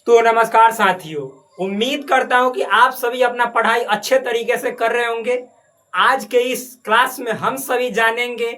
तो नमस्कार साथियों। उम्मीद करता हूं कि आप सभी अपना पढ़ाई अच्छे तरीके से कर रहे होंगे। आज के इस क्लास में हम सभी जानेंगे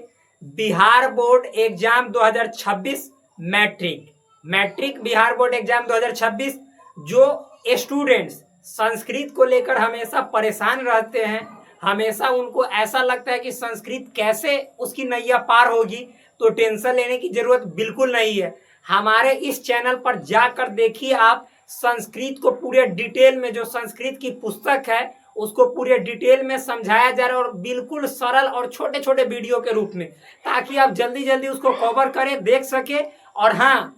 Bihar board exam 2026 matric Bihar board exam 2026। जो स्टूडेंट्स संस्कृत को लेकर हमेशा परेशान रहते हैं, हमेशा उनको ऐसा लगता है कि संस्कृत कैसे उसकी नैया पार होगी, तो टेंशन लेने की जरूरत बिल्कुल नहीं है। हमारे इस चैनल पर जाकर देखिए, आप संस्कृत को पूरे डिटेल में, जो संस्कृत की पुस्तक है उसको पूरे डिटेल में समझाया जा रहा है, और बिल्कुल सरल और छोटे छोटे वीडियो के रूप में, ताकि आप जल्दी जल्दी उसको कवर करें, देख सके। और हाँ,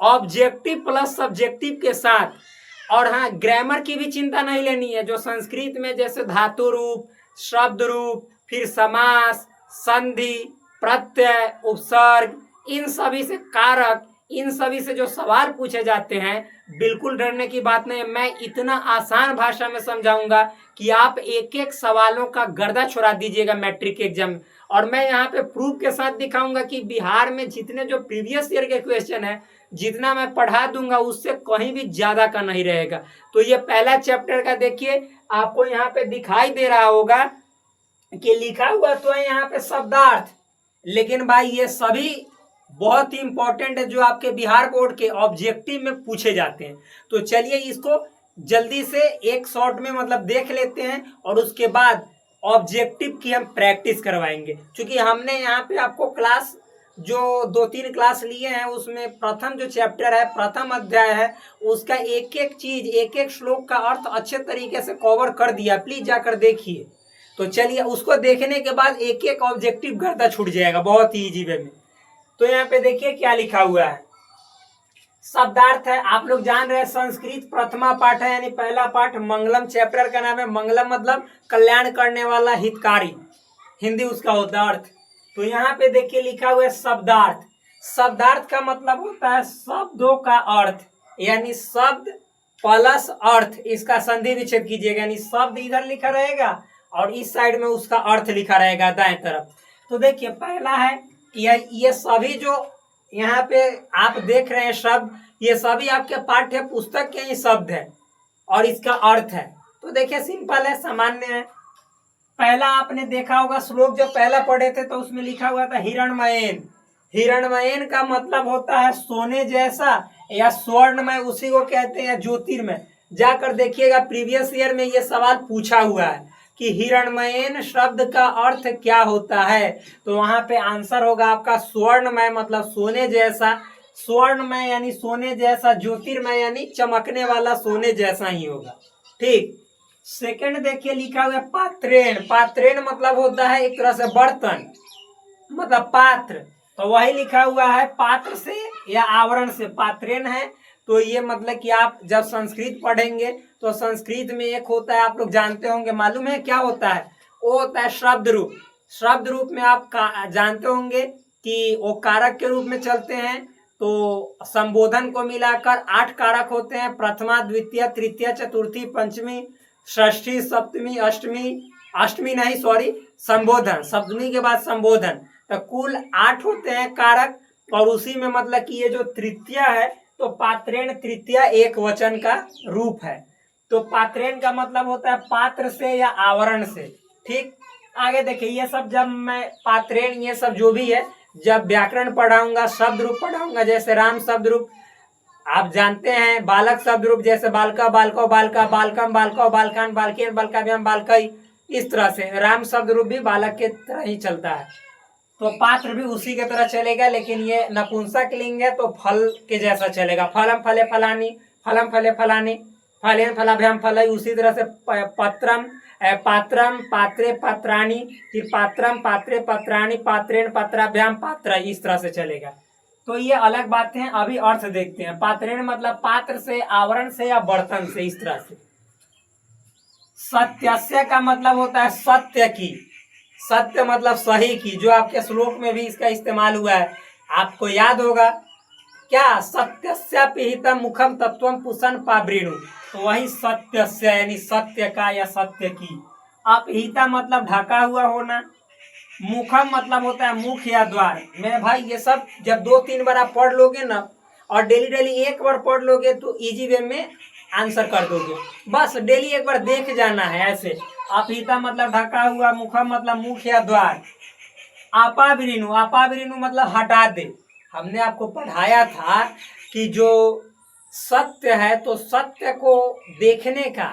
ऑब्जेक्टिव प्लस सब्जेक्टिव के साथ। और हाँ, ग्रामर की भी चिंता नहीं लेनी है। जो संस्कृत में जैसे धातु रूप, शब्द रूप, फिर समास, संधि, प्रत्यय, उपसर्ग, इन सभी से कारक, इन सभी से जो सवाल पूछे जाते हैं, बिल्कुल डरने की बात नहीं है। मैं इतना आसान भाषा में समझाऊंगा कि आप एक एक सवालों का गर्दा छुड़ा दीजिएगा मैट्रिक एग्जाम में। और मैं यहाँ पे प्रूफ के साथ दिखाऊंगा कि बिहार में जितने जो प्रीवियस ईयर के क्वेश्चन है, जितना मैं पढ़ा दूंगा उससे कहीं भी ज्यादा का नहीं रहेगा। तो ये पहला चैप्टर का देखिए, आपको यहाँ पे दिखाई दे रहा होगा कि लिखा हुआ तो है यहाँ पे शब्दार्थ, लेकिन भाई ये सभी बहुत ही इंपॉर्टेंट है, जो आपके बिहार बोर्ड के ऑब्जेक्टिव में पूछे जाते हैं। तो चलिए इसको जल्दी से एक शॉर्ट में मतलब देख लेते हैं, और उसके बाद ऑब्जेक्टिव की हम प्रैक्टिस करवाएंगे। क्योंकि हमने यहाँ पे आपको क्लास जो 2-3 क्लास लिए हैं, उसमें प्रथम जो चैप्टर है, प्रथम अध्याय है, उसका एक एक चीज, एक एक श्लोक का अर्थ अच्छे तरीके से कवर कर दिया। प्लीज जाकर देखिए। तो चलिए, उसको देखने के बाद एक एक ऑब्जेक्टिव गर्दा छूट जाएगा बहुत ही इजी वे में। तो यहाँ पे देखिए क्या लिखा हुआ है। शब्दार्थ है, आप लोग जान रहे हैं संस्कृत प्रथमा पाठ है, यानी पहला पाठ। मंगलम चैप्टर का नाम है। मंगलम मतलब कल्याण करने वाला, हितकारी, हिंदी उसका होता है अर्थ। तो यहाँ पे देखिए लिखा हुआ है शब्दार्थ। शब्दार्थ का मतलब होता है शब्दों का अर्थ, यानी शब्द प्लस अर्थ, इसका संधि विच्छेद कीजिएगा। यानी शब्द इधर लिखा रहेगा और इस साइड में उसका अर्थ लिखा रहेगा दाएं तरफ। तो देखिए पहला है, ये सभी जो यहाँ पे आप देख रहे हैं शब्द, ये सभी आपके पाठ्य पुस्तक के ही शब्द है और इसका अर्थ है। तो देखिए सिंपल है, सामान्य है। पहला आपने देखा होगा श्लोक, जो पहला पढ़े थे, तो उसमें लिखा हुआ था हिरणमयेन। हिरणमयेन का मतलब होता है सोने जैसा या स्वर्णमय, उसी को कहते हैं ज्योतिर्मय। जाकर देखिएगा, प्रीवियस ईयर में ये सवाल पूछा हुआ है कि हिरणमयेन शब्द का अर्थ क्या होता है। तो वहां पे आंसर होगा आपका स्वर्णमय, मतलब सोने जैसा। स्वर्णमय यानी सोने जैसा, ज्योतिर्मय यानी चमकने वाला, सोने जैसा ही होगा। ठीक। सेकंड देखिए लिखा हुआ है पात्रेण। पात्रेण मतलब होता है एक तरह से बर्तन, मतलब पात्र। तो वही लिखा हुआ है पात्र से या आवरण से पात्रेण है। तो ये मतलब कि आप जब संस्कृत पढ़ेंगे तो संस्कृत में एक होता है, आप लोग जानते होंगे, मालूम है क्या होता है? वो होता है शब्द रूप। शब्द रूप में आप जानते होंगे कि वो कारक के रूप में चलते हैं। तो संबोधन को मिलाकर 8 कारक होते हैं: प्रथमा, द्वितीय, तृतीय, चतुर्थी, पंचमी, षष्ठी, सप्तमी, अष्टमी नहीं, सॉरी, संबोधन। सप्तमी के बाद संबोधन। तो कुल 8 होते हैं कारक। और उसी में मतलब कि ये जो तृतीय है, तो पात्रेण तृतीय एक वचन का रूप है। तो पात्रेण का मतलब होता है पात्र से या आवरण से। ठीक। आगे देखिए, ये सब जब मैं पात्रेण, ये सब जो भी है, जब व्याकरण पढ़ाऊंगा, शब्द रूप पढ़ाऊंगा, जैसे राम शब्द रूप आप जानते हैं, बालक शब्द रूप जैसे बालका, बालको, बालका, बालकम, बालको, बालकान, बालकेन, बालकाभ्याम, बालकई, इस तरह से राम शब्द रूप भी बालक के तरह ही चलता है। तो पात्र भी उसी के तरह चलेगा, लेकिन ये नपुंसक लिंग है तो फल के जैसा चलेगा। फलम फले फलानी, फलम फले फलानी, फलेन फलाभ्याम फलई। उसी तरह से पत्रम, पात्रम, पात्रे पत्राणी, फिर पात्रम, पात्रे पत्राणी, पात्रेण पत्राभ्याम पात्र, इस तरह से चलेगा। तो ये अलग बातें हैं। अभी अर्थ देखते हैं। पात्रेण मतलब पात्र से, आवरण से या बर्तन से, इस तरह से। सत्यस्य का मतलब होता है सत्य की। सत्य मतलब सही की, जो आपके श्लोक में भी इसका इस्तेमाल हुआ है, आपको याद होगा क्या? सत्यस्य पिहितम मुखम तत्वम पुषण पावृणु। तो वही सत्यस्य यानी सत्य का या सत्य की। अपहिता मतलब ढका हुआ होना। मुखम मतलब होता है मुख या द्वार। मेरे भाई ये सब जब 2-3 बार आप पढ़ लोगे ना, और डेली डेली एक बार पढ़ लोगे तो इजी वे में आंसर कर दोगे। बस डेली एक बार देख जाना है ऐसे। अपिता मतलब ढका हुआ, मुखम मतलब मुख या द्वार, आपाविरीनु मतलब हटा दे। हमने आपको पढ़ाया था कि जो सत्य है तो सत्य को देखने का,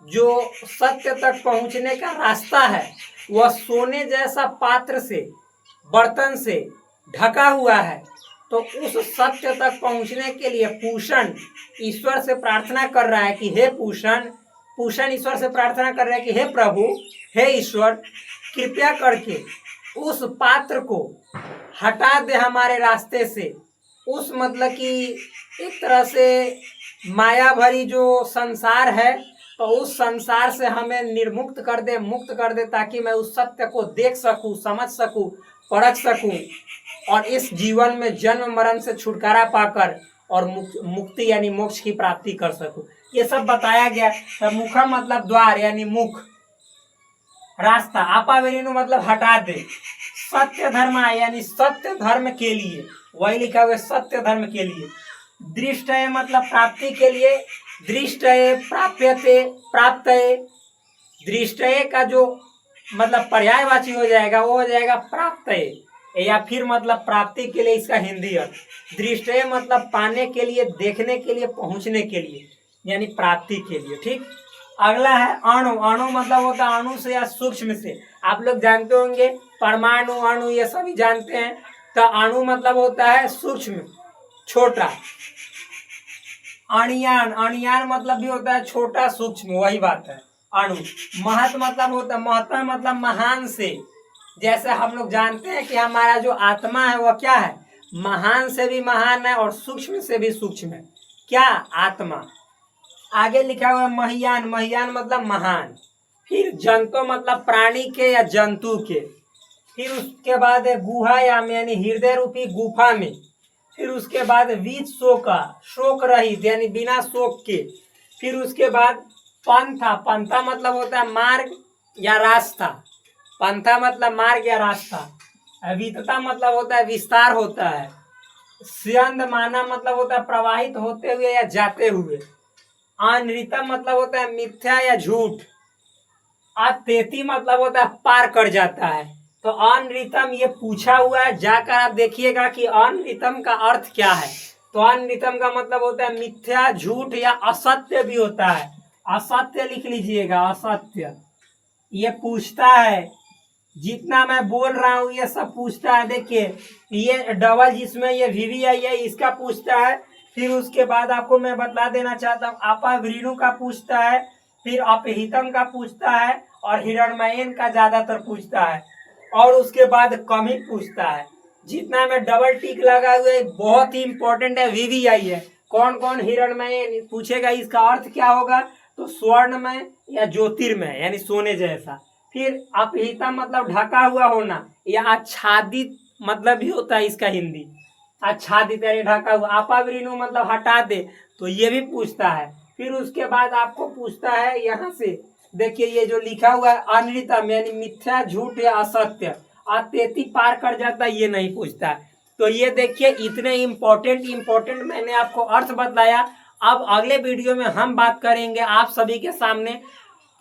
जो सत्य तक पहुंचने का रास्ता है वह सोने जैसा पात्र से, बर्तन से ढका हुआ है। तो उस सत्य तक पहुंचने के लिए पूषण ईश्वर से प्रार्थना कर रहा है कि हे पूषण ईश्वर से प्रार्थना कर रहा है कि हे प्रभु, हे ईश्वर, कृपया करके उस पात्र को हटा दे हमारे रास्ते से। उस मतलब कि एक तरह से माया भरी जो संसार है तो उस संसार से हमें निर्मुक्त कर दे, मुक्त कर दे, ताकि मैं उस सत्य को देख सकूं, समझ सकूं, परख सकूं और इस जीवन में जन्म मरण से छुटकारा पाकर और मुक्ति यानी मोक्ष की प्राप्ति कर सकूं। ये सब बताया गया। तो मुखा मतलब द्वार यानी मुख, रास्ता, आपावेरिनु मतलब हटा दे, सत्य धर्म यानी सत्य धर्म के लिए, वही लिखा हुआ है सत्य धर्म के लिए। दृष्ट है मतलब प्राप्ति के लिए, दृष्ट है प्राप्यते, प्राप्त है। दृष्ट का जो मतलब पर्यायवाची हो जाएगा वो हो जाएगा प्राप्त है, या फिर मतलब प्राप्ति के लिए इसका हिंदी अर्थ। दृष्ट मतलब पाने के लिए, देखने के लिए, पहुंचने के लिए यानी प्राप्ति के लिए। ठीक। अगला है अणु। अणु मतलब होता है अणु से या सूक्ष्म से। आप लोग जानते होंगे परमाणु, अणु ये सभी जानते हैं। तो अणु मतलब होता है सूक्ष्म, छोटा। अणियान, अणियान मतलब भी होता है छोटा, सूक्ष्म, वही बात है अणु। महत मतलब होता है, महत्व मतलब महान से। जैसे हम लोग जानते हैं कि हमारा जो आत्मा है वह क्या है, महान से भी महान है और सूक्ष्म से भी सूक्ष्म है। क्या? आत्मा। आगे लिखा हुआ है महियान। महियान मतलब महान। फिर जंतु मतलब प्राणी के या जंतु के। फिर उसके बाद है गुहा यानी हृदय रूपी गुफा में। फिर उसके बाद वीत शोका, शोक रहित यानी बिना शोक के। फिर उसके बाद पंथा। पंथा मतलब होता है मार्ग या रास्ता। पंथा मतलब मार्ग या रास्ता। वितता मतलब होता है विस्तार होता है। स्यंद माना मतलब होता है प्रवाहित होते हुए या जाते हुए। अनृतम मतलब होता है मिथ्या या झूठ। अतेति मतलब होता है पार कर जाता है। तो अनृतम ये पूछा हुआ है, जाकर आप देखिएगा कि अनृतम का अर्थ क्या है। तो अनृतम का मतलब होता है मिथ्या, झूठ या असत्य भी होता है। असत्य लिख लीजिएगा, असत्य। ये पूछता है, जितना मैं बोल रहा हूँ ये सब पूछता है। देखिए ये डबल जिसमें ये वीवी आई है इसका पूछता है। फिर उसके बाद आपको मैं बता देना चाहता हूँ अपावृणु का पूछता है, फिर अपहितम का पूछता है और हिरण्मयन का ज्यादातर पूछता है, और उसके बाद कम ही पूछता है। जितना में डबल टिक लगा हुआ है बहुत ही इंपॉर्टेंट है, वीवी आई है। कौन कौन हिरण्मय पूछेगा, इसका अर्थ क्या होगा, तो स्वर्णमय या ज्योतिर्मय यानी सोने जैसा। फिर अपहिता मतलब ढका हुआ होना या आच्छादित मतलब भी होता है इसका हिंदी, आच्छादित यानी ढका हुआ। अपावृणु मतलब हटा दे, तो ये भी पूछता है। फिर उसके बाद आपको पूछता है यहाँ से, देखिए ये जो लिखा हुआ है अनृतम यानी मिथ्या, झूठ या असत्य। अतेति पार कर जाता है, ये नहीं पूछता है। तो ये देखिए इतने इम्पोर्टेंट मैंने आपको अर्थ बताया। अब अगले वीडियो में हम बात करेंगे आप सभी के सामने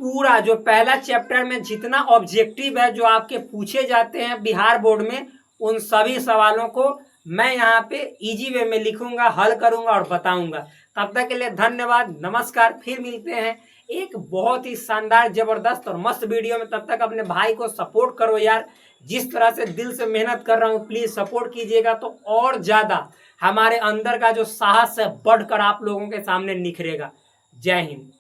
पूरा जो पहला चैप्टर में जितना ऑब्जेक्टिव है जो आपके पूछे जाते हैं बिहार बोर्ड में, उन सभी सवालों को मैं यहाँ पे इजी वे में लिखूंगा, हल करूंगा और बताऊंगा। तब तक के लिए धन्यवाद, नमस्कार। फिर मिलते हैं एक बहुत ही शानदार, जबरदस्त और मस्त वीडियो में। तब तक अपने भाई को सपोर्ट करो यार, जिस तरह से दिल से मेहनत कर रहा हूँ प्लीज सपोर्ट कीजिएगा, तो और ज्यादा हमारे अंदर का जो साहस है बढ़कर आप लोगों के सामने निखरेगा। जय हिंद।